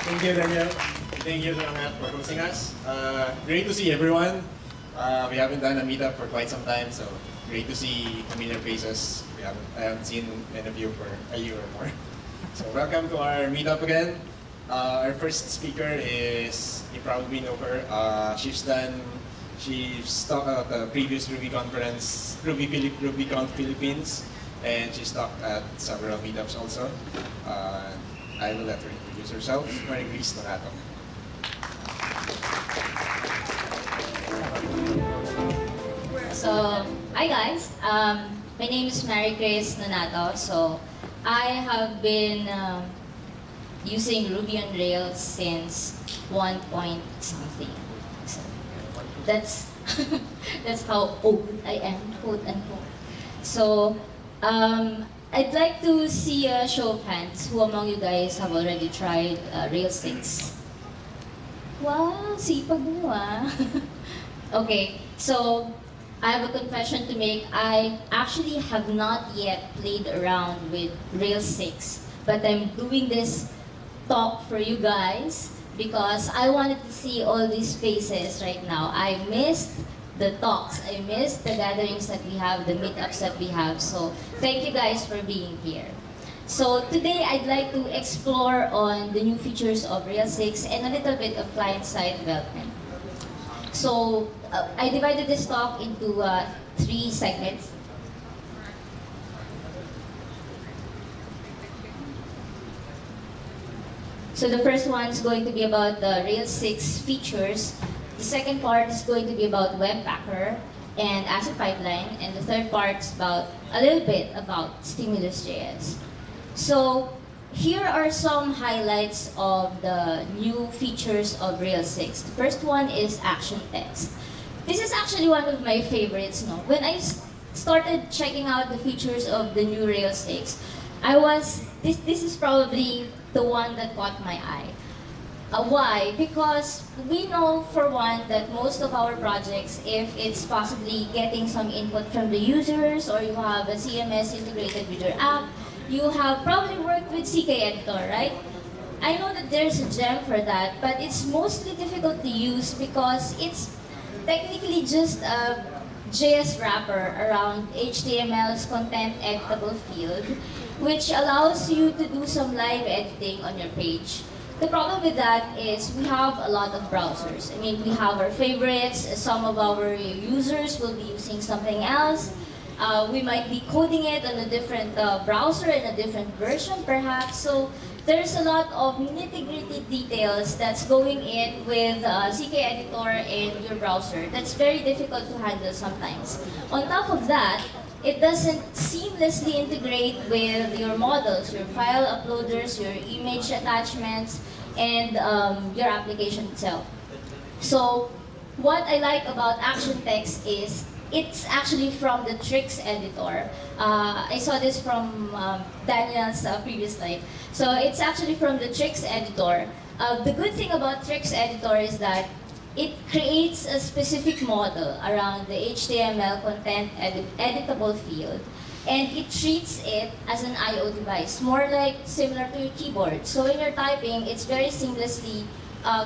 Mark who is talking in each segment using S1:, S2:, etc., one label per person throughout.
S1: Thank you, Daniel. Thank you, Nonato, for hosting us. Great to see everyone. We haven't done a meetup for quite some time, so great to see familiar faces. I haven't seen many of you for a year or more. So welcome to our meetup again. Our first speaker is, you probably know her. She's taught at the previous Ruby conference, RubyCon Philippines, and she's taught at several meetups also. I will let her introduce herself. Maricris, Nonato.
S2: So, hi guys. My name is Maricris Nonato. So, I have been using Ruby on Rails since 1 point something. So, that's that's how old I am, quote unquote. So, I'd like to see a show of hands. Who among you guys have already tried Rails 6? Wow, sipag mo ah. Okay, so I have a confession to make. I actually have not yet played around with Rails 6, but I'm doing this talk for you guys because I wanted to see all these faces right now. I missed the talks, I missed the gatherings that we have, the meetups that we have. So thank you guys for being here. So today I'd like to explore on the new features of Rails 6 and a little bit of client-side development. So I divided this talk into 3 segments. So the first one is going to be about the Rails 6 features. The second part is going to be about Webpacker and asset pipeline. And the third part is about a little bit about Stimulus.js. So here are some highlights of the new features of Rails 6. The first one is action text. This is actually one of my favorites. No? When I started checking out the features of the new Rails 6, this is probably the one that caught my eye. Why? Because we know, for one, that most of our projects, if it's possibly getting some input from the users or you have a CMS integrated with your app, you have probably worked with CK Editor, right? I know that there's a gem for that, but it's mostly difficult to use because it's technically just a JS wrapper around HTML's content editable field, which allows you to do some live editing on your page. The problem with that is we have a lot of browsers. I mean, we have our favorites. Some of our users will be using something else. We might be coding it on a different browser in a different version, perhaps. So there's a lot of nitty-gritty details that's going in with CK Editor and your browser. That's very difficult to handle sometimes. On top of that, it doesn't seamlessly integrate with your models, your file uploaders, your image attachments, and your application itself. So what I like about action text is it's actually from the Tricks editor. I saw this from Daniel's previous slide. So it's actually from the Tricks editor. The good thing about Tricks editor is that it creates a specific model around the HTML content editable field, and it treats it as an I/O device, more like similar to your keyboard. So when you're typing, it's very seamlessly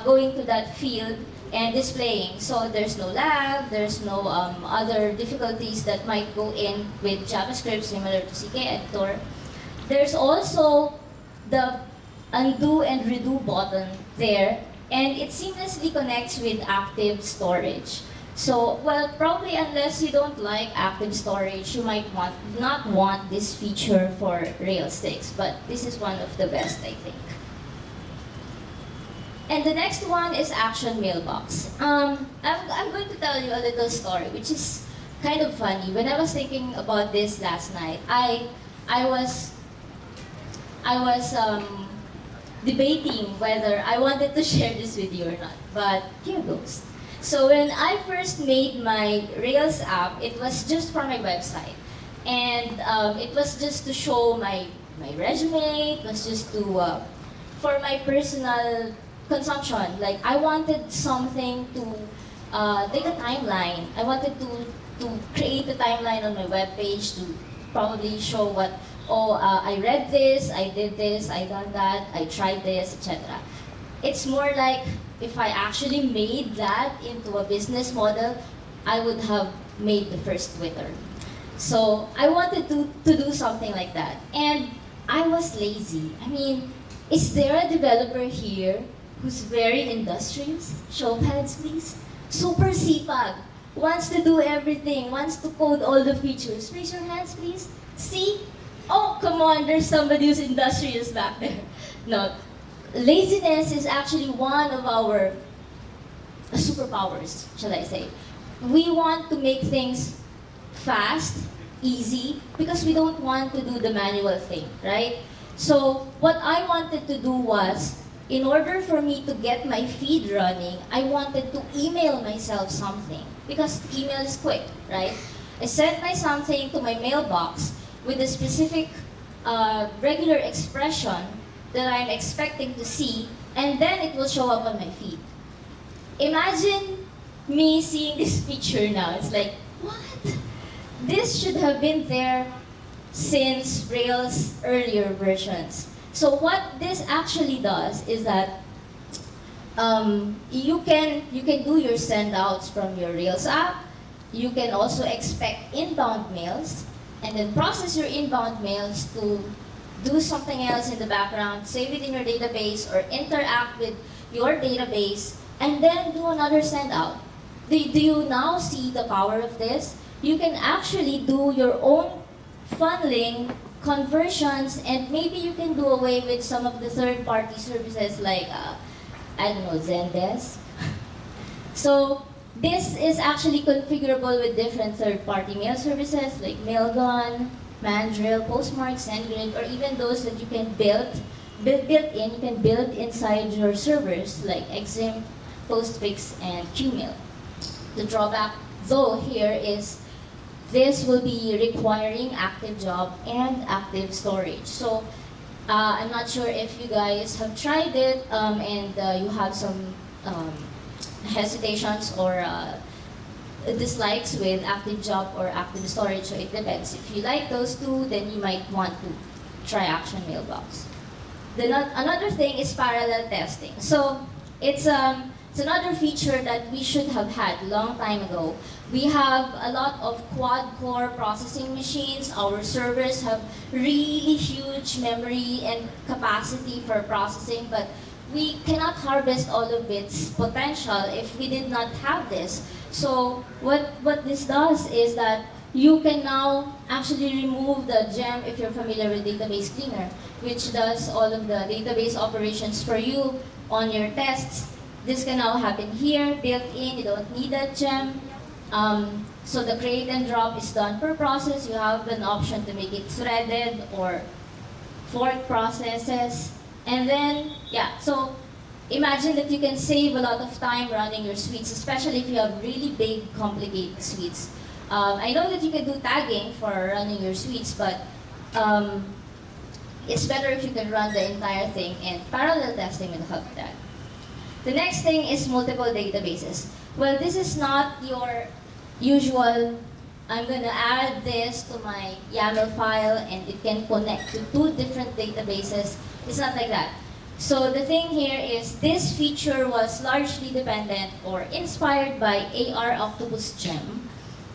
S2: going to that field and displaying. So there's no lag, there's no other difficulties that might go in with JavaScript similar to CK Editor. There's also the undo and redo button there, and it seamlessly connects with active storage. So, well, probably unless you don't like active storage, you might not want this feature for Rails 6, but this is one of the best, I think. And the next one is Action Mailbox. I'm going to tell you a little story, which is kind of funny. When I was thinking about this last night, I was debating whether I wanted to share this with you or not, but here goes. So when I first made my Rails app, it was just for my website. And it was just to show my resume, it was just to, for my personal consumption. Like, I wanted something to take a timeline. I wanted to create a timeline on my webpage to probably show what, I read this, I did this, I done that, I tried this, etc. it's more like if I actually made that into a business model, I would have made the first Twitter. So I wanted to do something like that. And I was lazy. I mean, is there a developer here who's very industrious? Show of hands, please. Super sipag. Wants to do everything. Wants to code all the features. Raise your hands, please. See? Oh, come on. There's somebody who's industrious back there. No. Laziness is actually one of our superpowers, shall I say. We want to make things fast, easy, because we don't want to do the manual thing, right? So what I wanted to do was, in order for me to get my feed running, I wanted to email myself something, because email is quick, right? I sent my something to my mailbox with a specific regular expression that I'm expecting to see, and then it will show up on my feed. Imagine me seeing this feature now. It's like, what? This should have been there since Rails earlier versions. So what this actually does is that you can do your sendouts from your Rails app. You can also expect inbound mails, and then process your inbound mails to do something else in the background, save it in your database, or interact with your database, and then do another send out. Do you now see the power of this? You can actually do your own funneling, conversions, and maybe you can do away with some of the third-party services like, I don't know, Zendesk. So this is actually configurable with different third-party mail services like Mailgun, Mandrill, Postmark, SendGrid, or even those that you can build in, you can build inside your servers like Exim, Postfix, and Qmail. The drawback, though, here is this will be requiring active job and active storage. So I'm not sure if you guys have tried it and you have some hesitations or dislikes with active job or active storage, so it depends. If you like those two, then you might want to try Action Mailbox. Another thing is parallel testing. So it's another feature that we should have had a long time ago. We have a lot of quad-core processing machines. Our servers have really huge memory and capacity for processing, but we cannot harvest all of its potential if we did not have this. So what this does is that you can now actually remove the gem if you're familiar with Database Cleaner, which does all of the database operations for you on your tests. This can now happen here, built in, you don't need that gem. So the create and drop is done per process. You have an option to make it threaded or fork processes. And then, yeah, so imagine that you can save a lot of time running your suites, especially if you have really big, complicated suites. I know that you can do tagging for running your suites, but it's better if you can run the entire thing, and parallel testing will help that. The next thing is multiple databases. Well, this is not your usual, I'm gonna add this to my YAML file and it can connect to 2 different databases. It's not like that. So the thing here is this feature was largely dependent or inspired by AR Octopus Gem.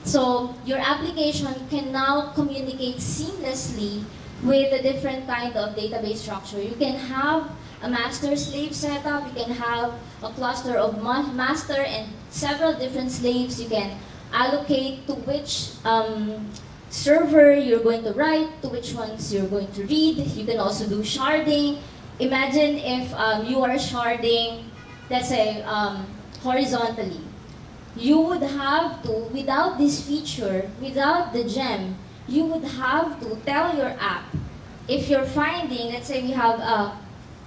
S2: So your application can now communicate seamlessly with a different kind of database structure. You can have a master-slave setup. You can have a cluster of master and several different slaves. You can allocate to which server you're going to write, to which ones you're going to read. You can also do sharding. Imagine if you are sharding, let's say, horizontally. You would have to, without this feature, without the gem, you would have to tell your app, if you're finding, let's say we have a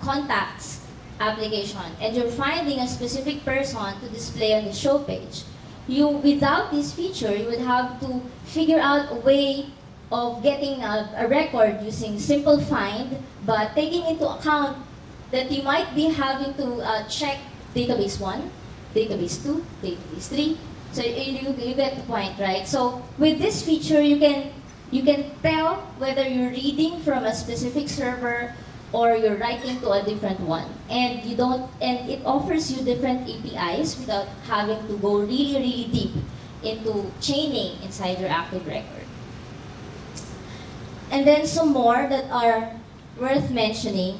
S2: contacts application, and you're finding a specific person to display on the show page, without this feature, you would have to figure out a way of getting a record using simple find, but taking into account that you might be having to check database 1, database 2, database 3. So you get the point, right? So with this feature, you can tell whether you're reading from a specific server or you're writing to a different one, and it offers you different APIs without having to go really, really deep into chaining inside your active record. And then some more that are worth mentioning.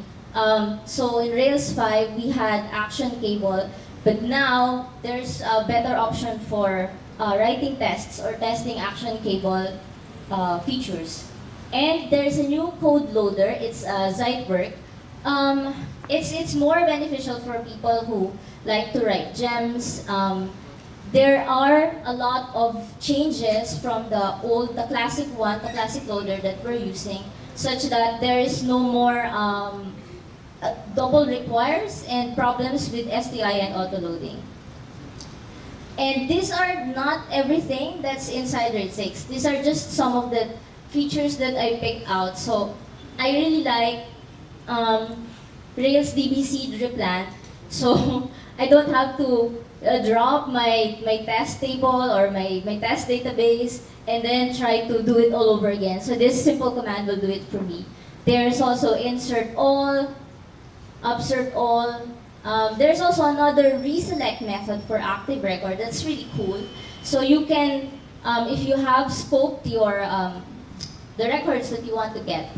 S2: So in Rails 5, we had action cable, but now there's a better option for writing tests or testing action cable features. And there's a new code loader. It's Zeitwerk. It's more beneficial for people who like to write gems. There are a lot of changes from the classic loader that we're using, such that there is no more double requires and problems with STI and autoloading. And these are not everything that's inside Rails 6. These are just some of the features that I picked out. So I really like Rails DB replant. So I don't have to drop my test table or my test database and then try to do it all over again. So this simple command will do it for me. There's also insert all, upsert all. There's also another reselect method for active record. That's really cool. So you can, if you have scoped your the records that you want to get,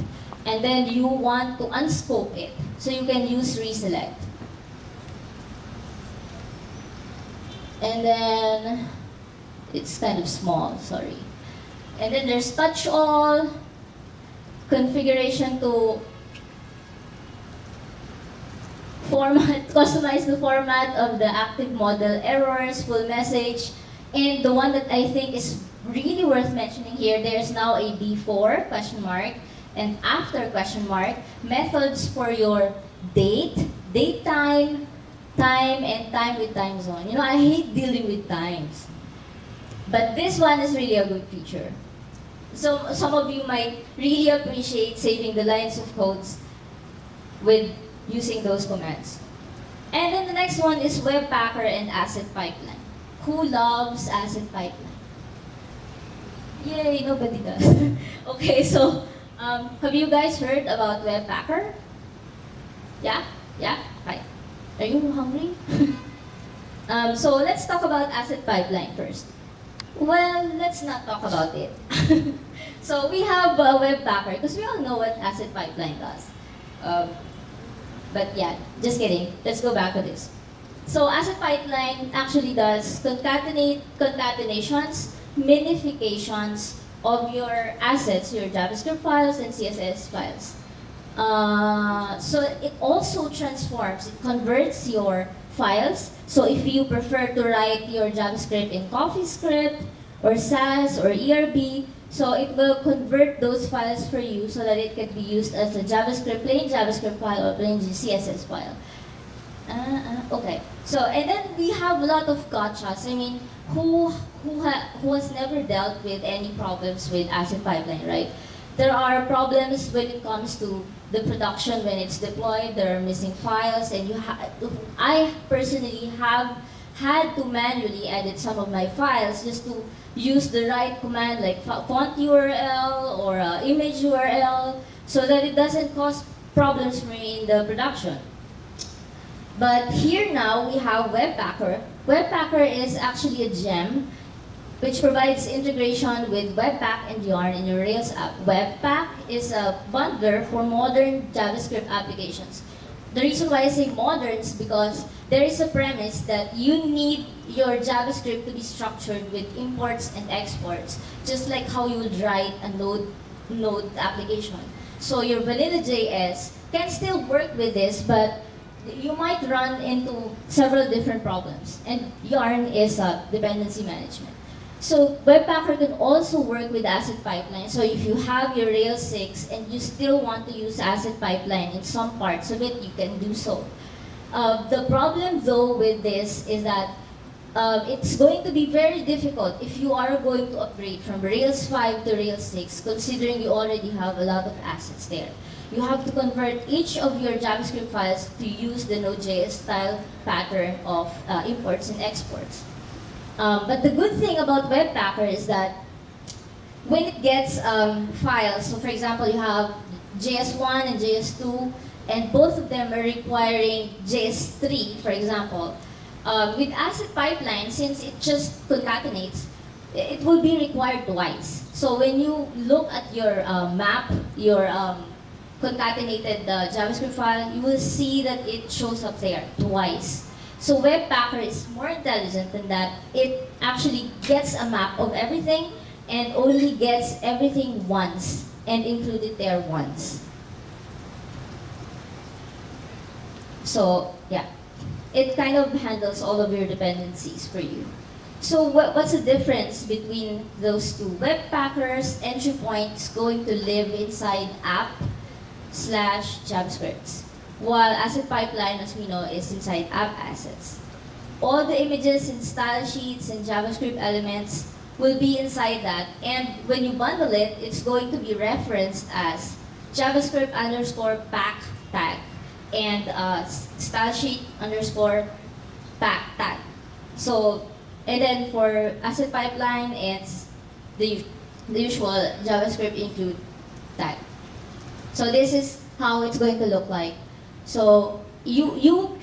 S2: and then you want to unscope it, so you can use reselect. And then it's kind of small, sorry. And then there's touch all, configuration to format, customize the format of the active model, errors, full message, and the one that I think is really worth mentioning here, there's now a before question mark and after question mark methods for your date, time, and time with time zone. You know, I hate dealing with times, but this one is really a good feature. So some of you might really appreciate saving the lines of codes with using those commands. And then the next one is Webpacker and Asset Pipeline. Who loves Asset Pipeline? Yay, nobody does. Okay, so have you guys heard about Webpacker? Yeah? Yeah? Hi. Are you hungry? So let's talk about Asset Pipeline first. Well, let's not talk about it. So we have Webpacker, because we all know what Asset Pipeline does. But yeah, just kidding. Let's go back to this. So Asset Pipeline actually does concatenations, minifications of your assets, your JavaScript files and CSS files. So it also transforms, it converts your files. So if you prefer to write your JavaScript in CoffeeScript or SAS or ERB, so it will convert those files for you so that it can be used as a plain JavaScript file or plain CSS file. Okay. So, and then we have a lot of gotchas. I mean, who has never dealt with any problems with Asset Pipeline, right? There are problems when it comes to the production when it's deployed. There are missing files, and I personally have had to manually edit some of my files just to use the right command, like font URL or image URL, so that it doesn't cause problems for me in the production. But here now we have Webpacker. Webpacker is actually a gem which provides integration with Webpack and Yarn in your Rails app. Webpack is a bundler for modern JavaScript applications. The reason why I say modern is because there is a premise that you need your JavaScript to be structured with imports and exports, just like how you would write a Node application. So your vanilla JS can still work with this, but you might run into several different problems. And Yarn is dependency management. So Webpacker can also work with Asset Pipeline. So if you have your Rails 6 and you still want to use Asset Pipeline in some parts of it, you can do so. The problem though with this is that it's going to be very difficult if you are going to upgrade from Rails 5 to Rails 6, considering you already have a lot of assets there. You have to convert each of your JavaScript files to use the Node.js style pattern of imports and exports. But the good thing about Webpacker is that when it gets files, so for example, you have JS1 and JS2, and both of them are requiring JS3, for example. With asset pipeline, since it just concatenates, it will be required twice. So when you look at your map, your concatenated JavaScript file, you will see that it shows up there twice. So Webpacker is more intelligent than that. It actually gets a map of everything and only gets everything once and include it there once. So yeah, it kind of handles all of your dependencies for you. So what's the difference between those two? Webpacker's entry point is going to live inside app/JavaScripts, while asset pipeline, as we know, is inside app assets. All the images and style sheets and JavaScript elements will be inside that, and when you bundle it, it's going to be referenced as JavaScript underscore pack tag and style sheet underscore pack tag. So, and then for asset pipeline, it's the usual JavaScript include tag. So this is how it's going to look like. So you're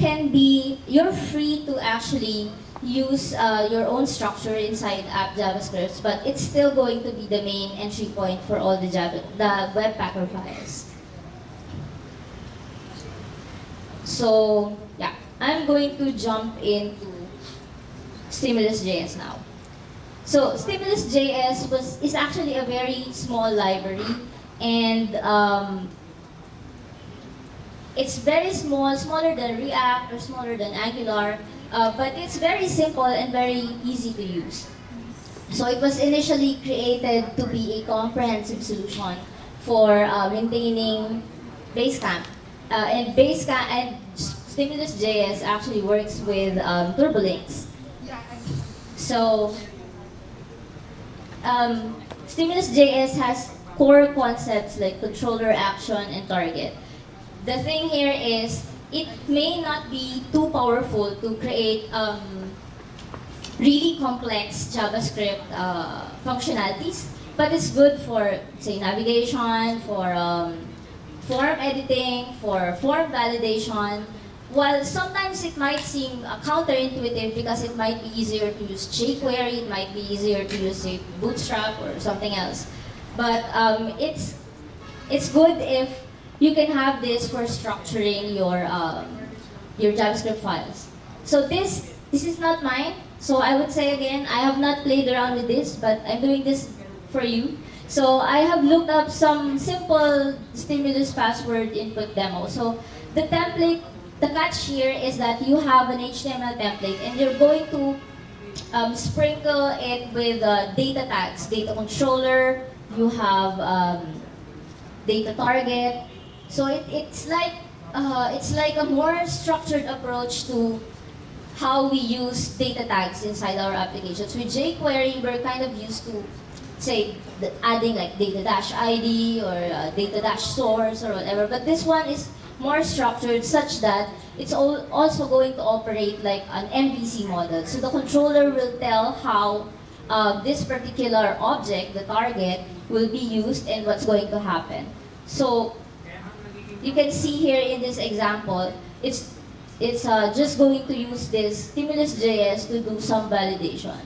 S2: free to actually use your own structure inside app JavaScripts, but it's still going to be the main entry point for all the Webpacker files. So yeah, I'm going to jump into Stimulus.js now. So Stimulus.js is actually a very small library, and it's very small, smaller than React or smaller than Angular, but it's very simple and very easy to use. So it was initially created to be a comprehensive solution for maintaining Basecamp. And Basecamp and Stimulus.js actually works with Turbolinks. So Stimulus.js has core concepts like controller, action, and target. The thing here is, it may not be too powerful to create really complex JavaScript functionalities, but it's good for, say, navigation, for form editing, for form validation. While sometimes it might seem counterintuitive because it might be easier to use jQuery, it might be easier to use, say, Bootstrap or something else. But it's good if you can have this for structuring your JavaScript files. So this is not mine. So I would say again, I have not played around with this, but I'm doing this for you. So I have looked up some simple stimulus password input demo. So the template, the catch here is that you have an HTML template and you're going to sprinkle it with data tags, data controller, you have data target. So it's like a more structured approach to how we use data tags inside our applications. With jQuery, we're kind of used to, say, adding like data-id or data-source or whatever. But this one is more structured such that it's also going to operate like an MVC model. So the controller will tell how this particular object, the target, will be used and what's going to happen. So you can see here in this example, it's just going to use this Stimulus.js to do some validation.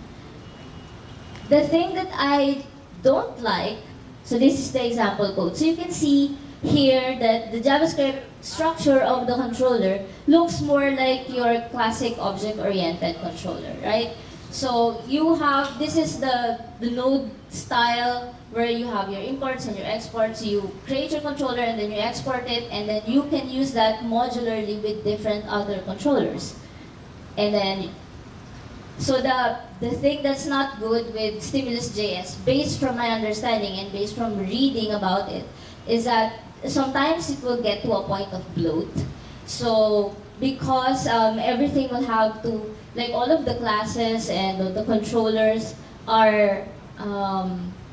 S2: The thing that I don't like, so this is the example code. So you can see here that the JavaScript structure of the controller looks more like your classic object-oriented controller, right? So you have, this is the node style where you have your imports and your exports. You create your controller and then you export it, and then you can use that modularly with different other controllers. And then, so the thing that's not good with Stimulus.js, based from my understanding and based from reading about it, is that sometimes it will get to a point of bloat. So because everything will have to, like all of the classes and the controllers are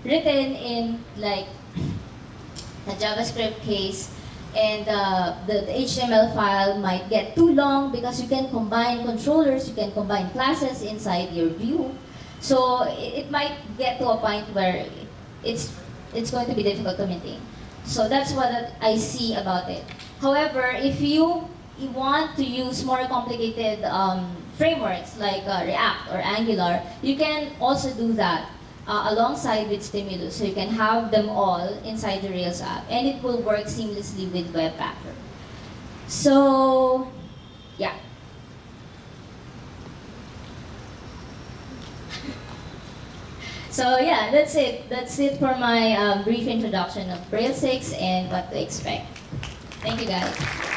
S2: written in like a JavaScript case, and the HTML file might get too long because you can combine controllers, you can combine classes inside your view. So it might get to a point where it's going to be difficult to maintain. So that's what I see about it. However, if you want to use more complicated frameworks like React or Angular, you can also do that alongside with Stimulus. So you can have them all inside the Rails app, and it will work seamlessly with Webpacker. So, yeah. So yeah, that's it. That's it for my brief introduction of Rails 6 and what to expect. Thank you guys.